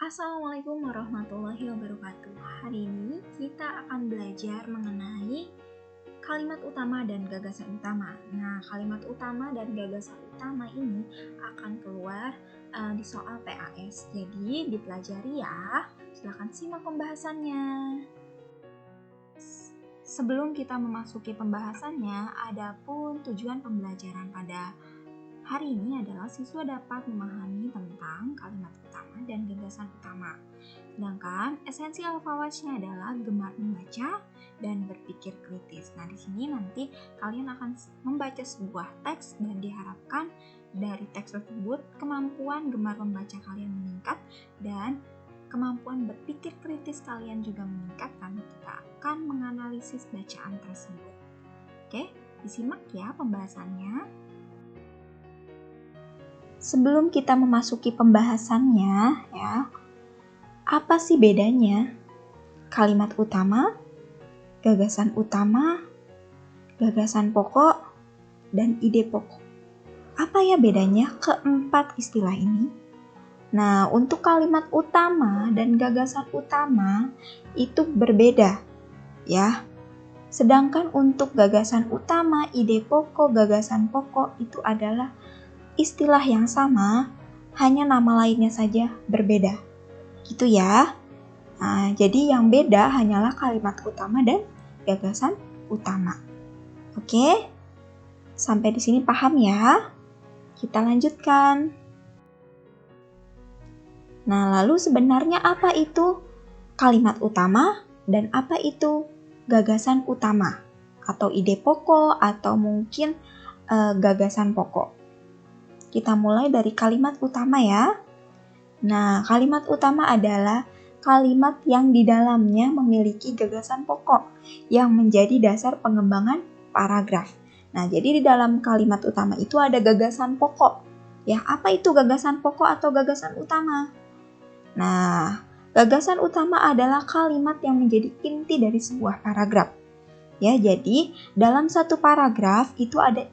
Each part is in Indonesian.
Assalamualaikum warahmatullahi wabarakatuh. Hari ini kita akan belajar mengenai kalimat utama dan gagasan utama. Nah, kalimat utama dan gagasan utama ini akan keluar di soal PAS. Jadi dipelajari ya. Silakan simak pembahasannya. Sebelum kita memasuki pembahasannya, adapun tujuan pembelajaran pada hari ini adalah siswa dapat memahami tentang kalimat utama dan gagasan utama. Sedangkan esensi Al-Fawaznya adalah gemar membaca dan berpikir kritis. Nah, di sini nanti kalian akan membaca sebuah teks dan diharapkan dari teks tersebut kemampuan gemar membaca kalian meningkat dan kemampuan berpikir kritis kalian juga meningkat karena kita akan menganalisis bacaan tersebut. Oke, disimak ya pembahasannya. Sebelum kita memasuki pembahasannya, ya, apa sih bedanya kalimat utama, gagasan pokok, dan ide pokok? Apa ya bedanya keempat istilah ini? Nah, untuk kalimat utama dan gagasan utama itu berbeda, ya. Sedangkan untuk gagasan utama, ide pokok, gagasan pokok itu adalah istilah yang sama, hanya nama lainnya saja berbeda. Gitu ya. Nah, jadi yang beda hanyalah kalimat utama dan gagasan utama. Oke? Sampai di sini paham ya? Kita lanjutkan. Nah, lalu sebenarnya apa itu kalimat utama dan apa itu gagasan utama? Atau ide pokok atau mungkin gagasan pokok. Kita mulai dari kalimat utama ya. Nah, kalimat utama adalah kalimat yang di dalamnya memiliki gagasan pokok yang menjadi dasar pengembangan paragraf. Nah, jadi di dalam kalimat utama itu ada gagasan pokok. Ya, apa itu gagasan pokok atau gagasan utama? Nah, gagasan utama adalah kalimat yang menjadi inti dari sebuah paragraf. Ya, jadi dalam satu paragraf itu ada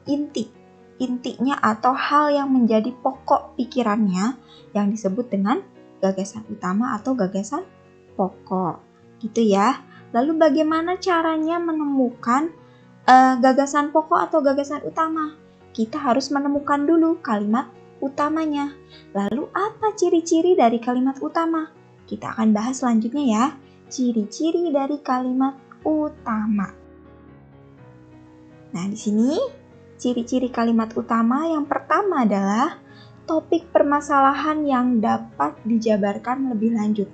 intinya atau hal yang menjadi pokok pikirannya yang disebut dengan gagasan utama atau gagasan pokok. Gitu ya. Lalu bagaimana caranya menemukan gagasan pokok atau gagasan utama? Kita harus menemukan dulu kalimat utamanya. Lalu apa ciri-ciri dari kalimat utama? Kita akan bahas selanjutnya ya. Ciri-ciri dari kalimat utama. Nah, di sini ciri-ciri kalimat utama yang pertama adalah topik permasalahan yang dapat dijabarkan lebih lanjut.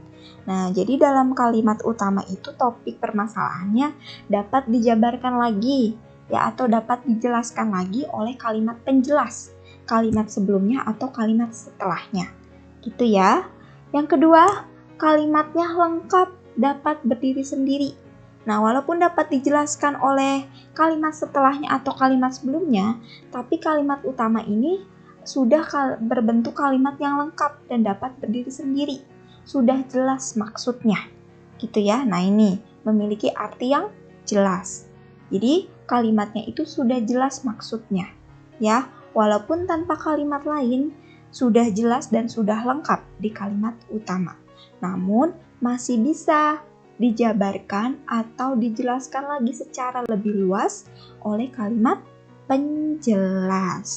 Nah, jadi dalam kalimat utama itu topik permasalahannya dapat dijabarkan lagi, ya, atau dapat dijelaskan lagi oleh kalimat penjelas, kalimat sebelumnya atau kalimat setelahnya. Gitu ya. Yang kedua, kalimatnya lengkap, dapat berdiri sendiri. Nah, walaupun dapat dijelaskan oleh kalimat setelahnya atau kalimat sebelumnya, tapi kalimat utama ini sudah berbentuk kalimat yang lengkap dan dapat berdiri sendiri. Sudah jelas maksudnya. Gitu ya. Nah, ini memiliki arti yang jelas. Jadi, kalimatnya itu sudah jelas maksudnya. Ya, walaupun tanpa kalimat lain sudah jelas dan sudah lengkap di kalimat utama. Namun, masih bisa dijabarkan atau dijelaskan lagi secara lebih luas oleh kalimat penjelas.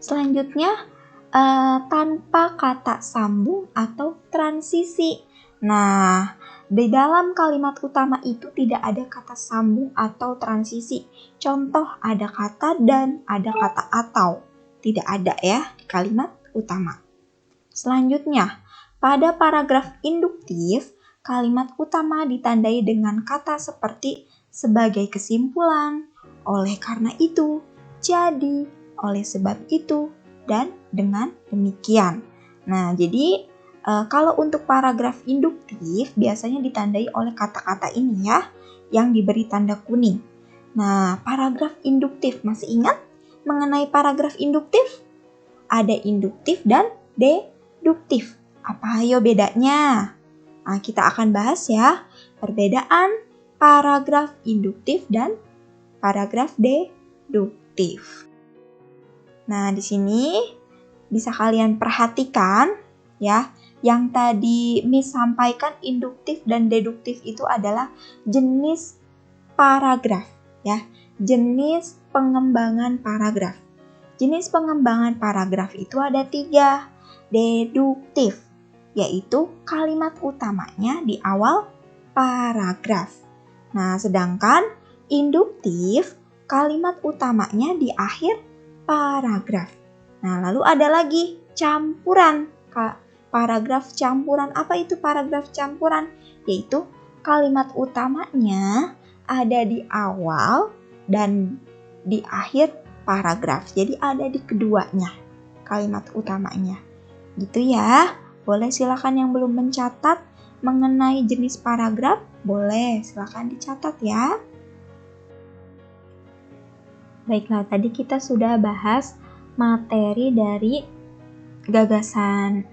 Selanjutnya, tanpa kata sambung atau transisi. Nah, di dalam kalimat utama itu tidak ada kata sambung atau transisi. Contoh, ada kata dan, ada kata atau. Tidak ada ya di kalimat utama. Selanjutnya, pada paragraf induktif, kalimat utama ditandai dengan kata seperti sebagai kesimpulan, oleh karena itu, jadi, oleh sebab itu, dan dengan demikian. Nah, jadi kalau untuk paragraf induktif biasanya ditandai oleh kata-kata ini ya, yang diberi tanda kuning. Nah, paragraf induktif, masih ingat mengenai paragraf induktif? Ada induktif dan deduktif. Apa ayo bedanya? Nah, kita akan bahas ya perbedaan paragraf induktif dan paragraf deduktif. Nah, di sini bisa kalian perhatikan ya. Yang tadi Miss sampaikan induktif dan deduktif itu adalah jenis paragraf, ya. Jenis pengembangan paragraf. Jenis pengembangan paragraf itu ada 3. Deduktif, yaitu kalimat utamanya di awal paragraf. Nah, sedangkan induktif, kalimat utamanya di akhir paragraf. Nah, lalu ada lagi campuran. Paragraf campuran. Apa itu paragraf campuran? Yaitu kalimat utamanya ada di awal dan di akhir paragraf. Jadi ada di keduanya kalimat utamanya. Gitu ya. Boleh silakan yang belum mencatat mengenai jenis paragraf, boleh silakan dicatat ya. Baiklah, tadi kita sudah bahas materi dari gagasan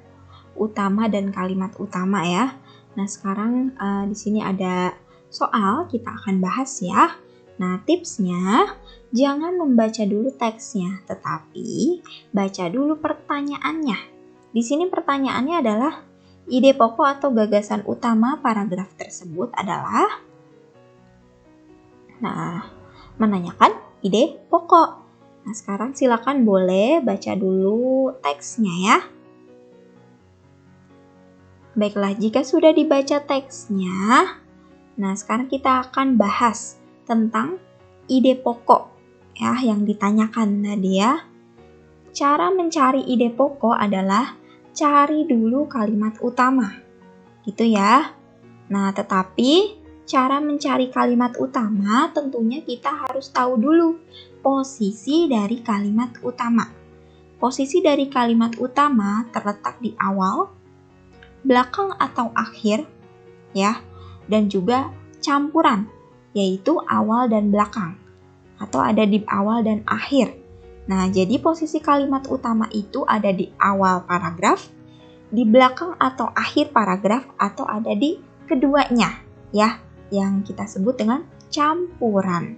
utama dan kalimat utama ya. Nah, sekarang di sini ada soal kita akan bahas ya. Nah, tipsnya jangan membaca dulu teksnya, tetapi baca dulu pertanyaannya. Di sini pertanyaannya adalah ide pokok atau gagasan utama paragraf tersebut adalah menanyakan ide pokok. Nah, sekarang silakan boleh baca dulu teksnya ya. Baiklah, jika sudah dibaca teksnya, nah sekarang kita akan bahas tentang ide pokok ya yang ditanyakan tadi ya. Cara mencari ide pokok adalah cari dulu kalimat utama. Gitu ya. Nah, tetapi cara mencari kalimat utama tentunya kita harus tahu dulu posisi dari kalimat utama. Posisi dari kalimat utama terletak di awal, belakang atau akhir ya, dan juga campuran, yaitu awal dan belakang, atau ada di awal dan akhir. Nah, jadi posisi kalimat utama itu ada di awal paragraf, di belakang atau akhir paragraf, atau ada di keduanya, ya, yang kita sebut dengan campuran.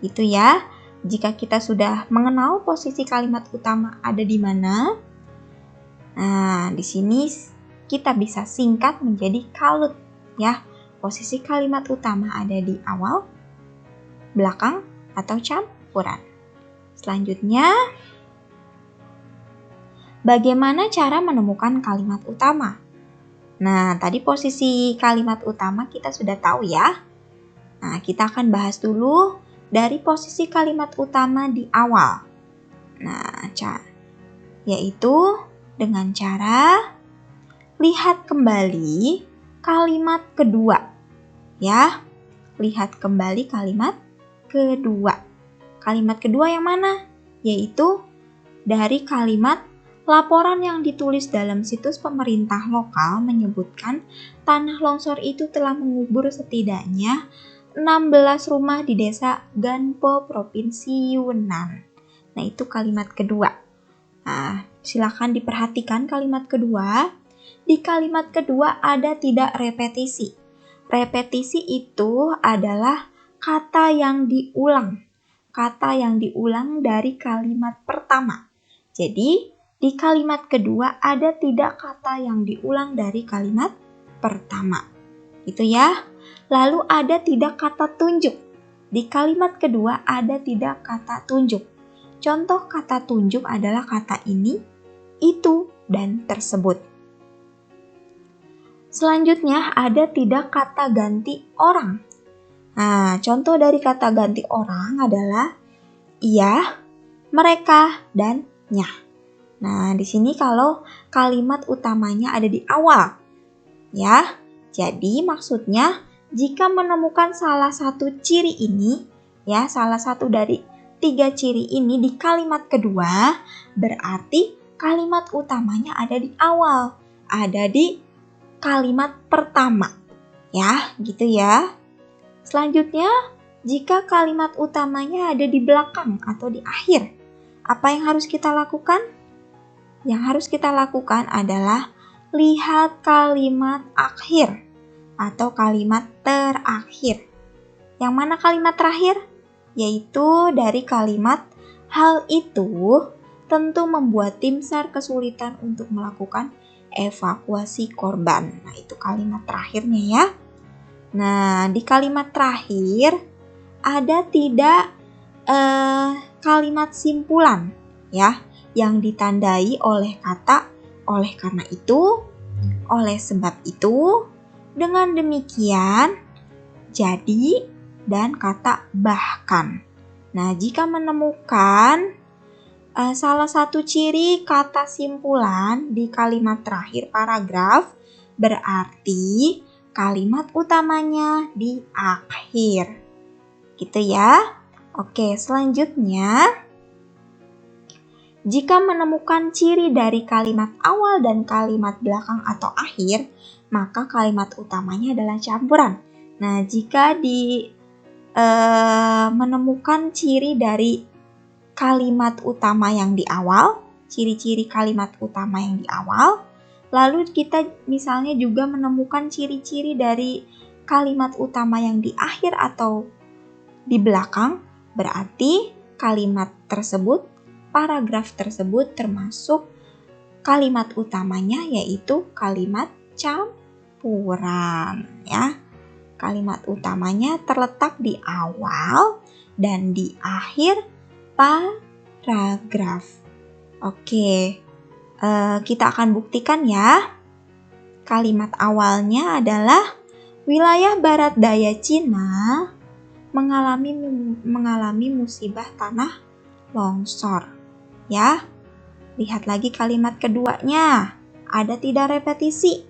Itu ya. Jika kita sudah mengenal posisi kalimat utama ada di mana, nah, di sini kita bisa singkat menjadi kalut, ya. Posisi kalimat utama ada di awal, belakang, atau campuran. Selanjutnya, bagaimana cara menemukan kalimat utama? Nah, tadi posisi kalimat utama kita sudah tahu ya. Nah, kita akan bahas dulu dari posisi kalimat utama di awal. Nah, yaitu dengan cara lihat kembali kalimat kedua. Ya, lihat kembali kalimat kedua. Kalimat kedua yang mana? Yaitu dari kalimat laporan yang ditulis dalam situs pemerintah lokal menyebutkan tanah longsor itu telah mengubur setidaknya 16 rumah di desa Ganpo, Provinsi Yunnan. Nah, itu kalimat kedua. Nah, silakan diperhatikan kalimat kedua. Di kalimat kedua ada tidak repetisi. Repetisi itu adalah kata yang diulang. Kata yang diulang dari kalimat pertama. Jadi, di kalimat kedua ada tidak kata yang diulang dari kalimat pertama. Itu ya. Lalu ada tidak kata tunjuk. Di kalimat kedua ada tidak kata tunjuk. Contoh kata tunjuk adalah kata ini, itu, dan tersebut. Selanjutnya ada tidak kata ganti orang. Nah, contoh dari kata ganti orang adalah ia, mereka, dan nya. Nah, di sini kalau kalimat utamanya ada di awal, ya. Jadi maksudnya jika menemukan salah satu ciri ini, ya, salah satu dari 3 ciri ini di kalimat kedua, berarti kalimat utamanya ada di awal, ada di kalimat pertama, ya, gitu ya. Selanjutnya, jika kalimat utamanya ada di belakang atau di akhir, apa yang harus kita lakukan? Yang harus kita lakukan adalah lihat kalimat akhir atau kalimat terakhir. Yang mana kalimat terakhir? Yaitu dari kalimat hal itu tentu membuat tim SAR kesulitan untuk melakukan evakuasi korban. Nah, itu kalimat terakhirnya ya. Nah, di kalimat terakhir ada tidak kalimat simpulan ya yang ditandai oleh kata oleh karena itu, oleh sebab itu, dengan demikian, jadi, dan kata bahkan. Nah, jika menemukan salah satu ciri kata simpulan di kalimat terakhir paragraf, berarti kalimat utamanya di akhir. Gitu ya. Oke, selanjutnya, jika menemukan ciri dari kalimat awal dan kalimat belakang atau akhir, maka kalimat utamanya adalah campuran. Nah, jika menemukan ciri dari kalimat utama yang di awal, ciri-ciri kalimat utama yang di awal, lalu kita misalnya juga menemukan ciri-ciri dari kalimat utama yang di akhir atau di belakang, berarti kalimat tersebut, paragraf tersebut termasuk kalimat utamanya, yaitu kalimat campuran ya. Kalimat utamanya terletak di awal dan di akhir paragraf. Oke, kita akan buktikan ya. Kalimat awalnya adalah wilayah barat daya Cina mengalami musibah tanah longsor. Ya, lihat lagi kalimat keduanya. Ada tidak repetisi?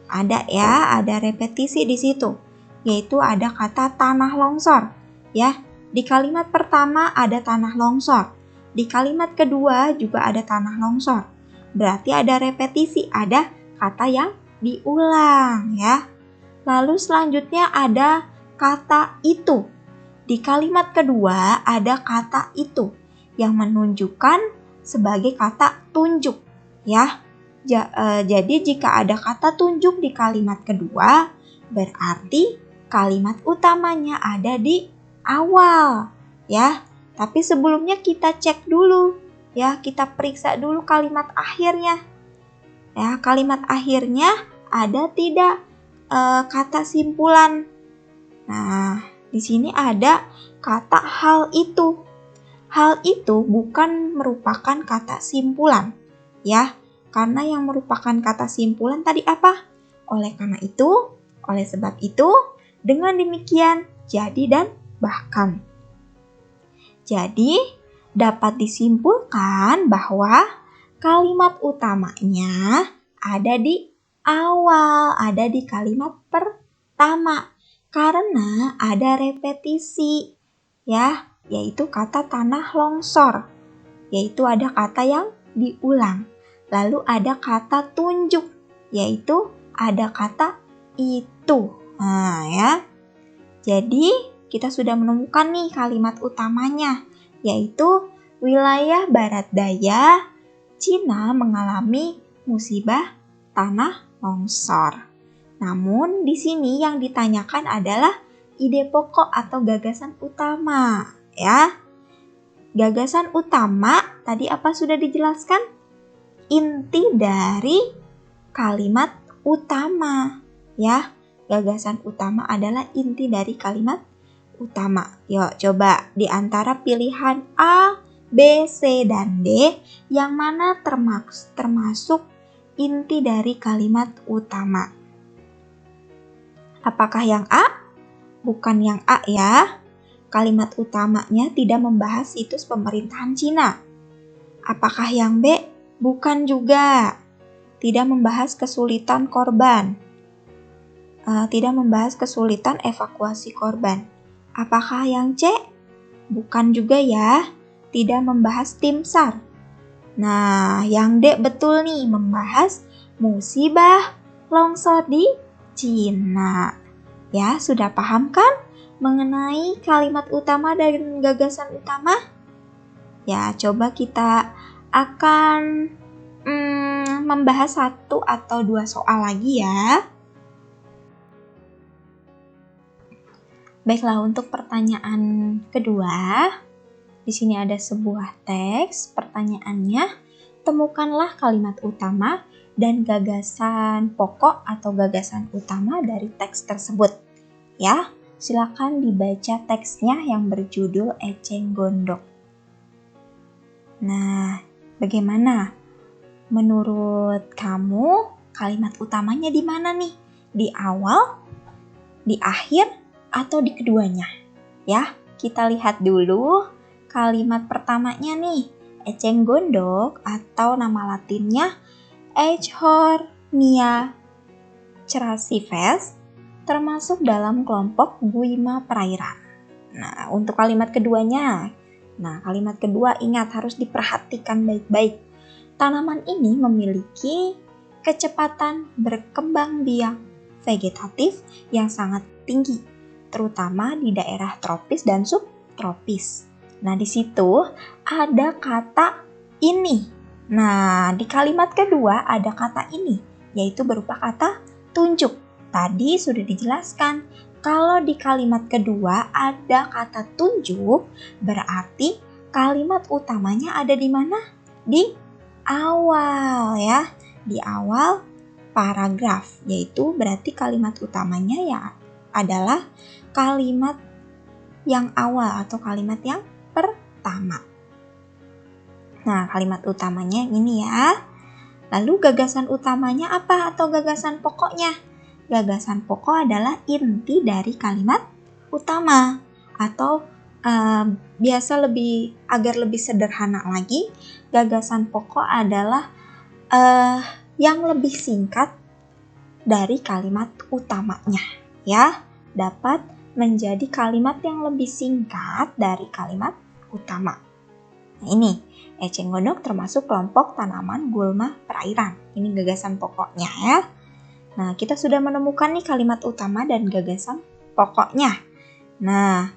Ada ya, ada repetisi di situ. Yaitu ada kata tanah longsor. Ya, di kalimat pertama ada tanah longsor. Di kalimat kedua juga ada tanah longsor. Berarti ada repetisi, ada kata yang diulang ya. Lalu selanjutnya ada kata itu. Di kalimat kedua ada kata itu yang menunjukkan sebagai kata tunjuk ya. Jadi jika ada kata tunjuk di kalimat kedua, berarti kalimat utamanya ada di awal ya. Tapi sebelumnya kita cek dulu ya, kita periksa dulu kalimat akhirnya. Ya, kalimat akhirnya ada tidak kata simpulan. Nah, di sini ada kata hal itu. Hal itu bukan merupakan kata simpulan ya. Karena yang merupakan kata simpulan tadi apa? Oleh karena itu, oleh sebab itu, dengan demikian, jadi dan bahkan. Jadi, dapat disimpulkan bahwa kalimat utamanya ada di awal, ada di kalimat pertama. Karena ada repetisi, ya, yaitu kata tanah longsor, yaitu ada kata yang diulang. Lalu ada kata tunjuk, yaitu ada kata itu. Nah, ya. Jadi, kita sudah menemukan nih kalimat utamanya, yaitu wilayah barat daya Cina mengalami musibah tanah longsor. Namun, di sini yang ditanyakan adalah ide pokok atau gagasan utama, ya. Gagasan utama tadi apa sudah dijelaskan? Inti dari kalimat utama ya. Gagasan utama adalah inti dari kalimat utama. Yuk coba di antara pilihan A, B, C, dan D yang mana termasuk inti dari kalimat utama? Apakah yang A? Bukan yang A ya. Kalimat utamanya tidak membahas situs pemerintahan Cina. Apakah yang B? Bukan juga. Tidak membahas kesulitan korban. Tidak membahas kesulitan evakuasi korban. Apakah yang C? Bukan juga ya. Tidak membahas tim SAR. Nah, yang D betul nih, membahas musibah longsor di Cina. Ya, sudah paham kan mengenai kalimat utama dan gagasan utama? Ya, coba kita akan membahas satu atau dua soal lagi ya. Baiklah, untuk pertanyaan kedua, di sini ada sebuah teks. Pertanyaannya, temukanlah kalimat utama dan gagasan pokok atau gagasan utama dari teks tersebut. Ya, silakan dibaca teksnya yang berjudul Eceng Gondok. Nah, bagaimana? Menurut kamu kalimat utamanya di mana nih? Di awal, di akhir, atau di keduanya? Ya, kita lihat dulu kalimat pertamanya nih. Eceng gondok atau nama latinnya Echornia crassives termasuk dalam kelompok Guima perairan. Nah, untuk kalimat keduanya. Nah, kalimat kedua ingat harus diperhatikan baik-baik. Tanaman ini memiliki kecepatan berkembang biak vegetatif yang sangat tinggi, terutama di daerah tropis dan subtropis. Nah, di situ ada kata ini. Nah, di kalimat kedua ada kata ini, yaitu berupa kata tunjuk. Tadi sudah dijelaskan, kalau di kalimat kedua ada kata tunjuk, berarti kalimat utamanya ada di mana? Di awal ya, di awal paragraf, yaitu berarti kalimat utamanya ya adalah kalimat yang awal atau kalimat yang pertama. Nah, kalimat utamanya ini ya. Lalu gagasan utamanya apa atau gagasan pokoknya? Gagasan pokok adalah inti dari kalimat utama atau biasa agar lebih sederhana lagi, gagasan pokok adalah yang lebih singkat dari kalimat utamanya, ya, dapat menjadi kalimat yang lebih singkat dari kalimat utama. Nah, ini eceng gondok termasuk kelompok tanaman gulma perairan. Ini gagasan pokoknya ya. Nah, kita sudah menemukan nih kalimat utama dan gagasan pokoknya. Nah,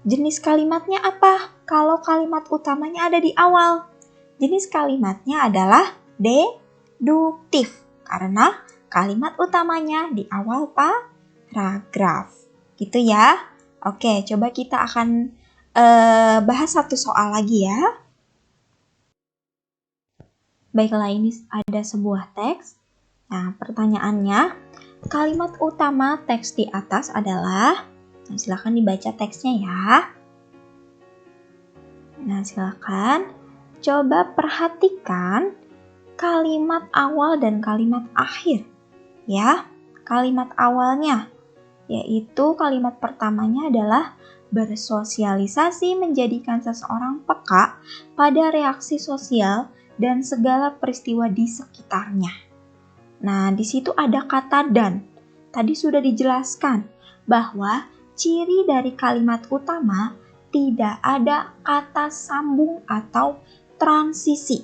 jenis kalimatnya apa? Kalau kalimat utamanya ada di awal, jenis kalimatnya adalah deduktif karena kalimat utamanya di awal paragraf. Gitu ya. Oke, coba kita akan bahas satu soal lagi ya. Baiklah, ini ada sebuah teks. Nah, pertanyaannya, kalimat utama teks di atas adalah, nah, silakan dibaca teksnya ya. Nah, silakan coba perhatikan kalimat awal dan kalimat akhir. Ya, kalimat awalnya yaitu kalimat pertamanya adalah bersosialisasi menjadikan seseorang peka pada reaksi sosial dan segala peristiwa di sekitarnya. Nah, di situ ada kata dan. Tadi sudah dijelaskan bahwa ciri dari kalimat utama tidak ada kata sambung atau transisi.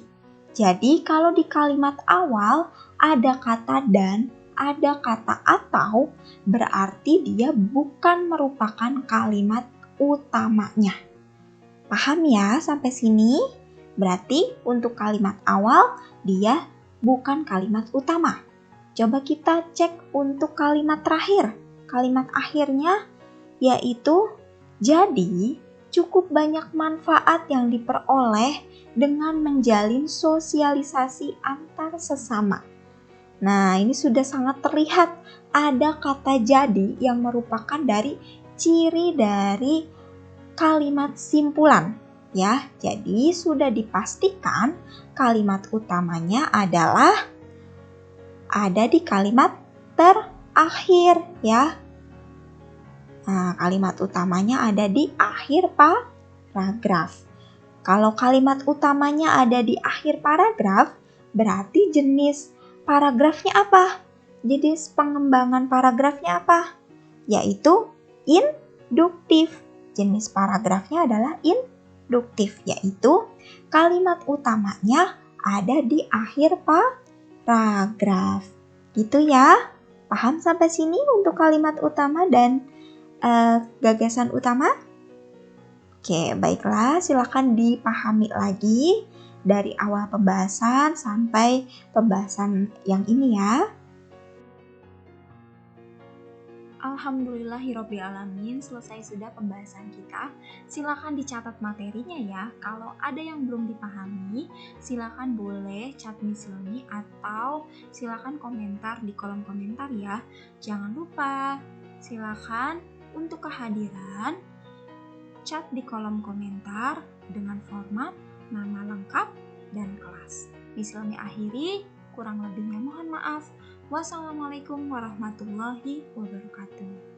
Jadi, kalau di kalimat awal ada kata dan, ada kata atau, berarti dia bukan merupakan kalimat utamanya. Paham ya sampai sini? Berarti untuk kalimat awal dia bukan kalimat utama. Coba kita cek untuk kalimat terakhir. Kalimat akhirnya yaitu jadi cukup banyak manfaat yang diperoleh dengan menjalin sosialisasi antar sesama. Nah, ini sudah sangat terlihat ada kata jadi yang merupakan dari ciri dari kalimat simpulan. Ya, jadi sudah dipastikan kalimat utamanya adalah ada di kalimat terakhir ya. Nah, kalimat utamanya ada di akhir paragraf. Kalau kalimat utamanya ada di akhir paragraf, berarti jenis paragrafnya apa? Jenis pengembangan paragrafnya apa? Yaitu induktif. Jenis paragrafnya adalah induktif, yaitu kalimat utamanya ada di akhir paragraf. Gitu ya. Paham sampai sini untuk kalimat utama dan gagasan utama? Oke, baiklah, silakan dipahami lagi dari awal pembahasan sampai pembahasan yang ini ya. Alhamdulillahirobbilalamin, selesai sudah pembahasan kita. Silakan dicatat materinya ya. Kalau ada yang belum dipahami, silakan boleh chat Miss Leni atau silakan komentar di kolom komentar ya. Jangan lupa, silakan untuk kehadiran chat di kolom komentar dengan format nama lengkap dan kelas. Miss Leni akhiri, kurang lebihnya mohon maaf. Wassalamualaikum warahmatullahi wabarakatuh.